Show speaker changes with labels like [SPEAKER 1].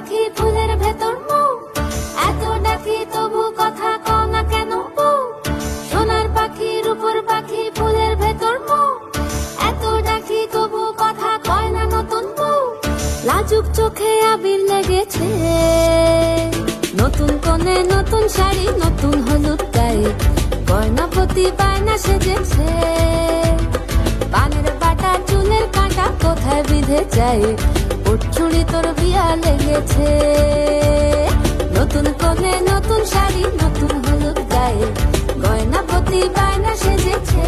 [SPEAKER 1] পাখি ফুলের ভেতর মৌ, এত ডাকি তবু কথা কও না কেন বউ। সোনার পাখি রূপোর পাখি ফুলের ভেতর মৌ, এত ডাকি তবু কথা কয় না নতুন বউ। লাজুক চোখে আবির লেগেছে, নতুন কোণে নতুন শাড়ি নতুন হলুদ গায়ে, গয়না প্রতি বায়না সেজেছে। পানের বাটা চুলের কাঁটা কোথায় বিঁধে যায়, চুড়ি তোর বিয়া লেগেছে। নতুন কোণে নতুন শাড়ি নতুন হলুদ গায়ে, গয়না প্রতি বায়না সেজেছে।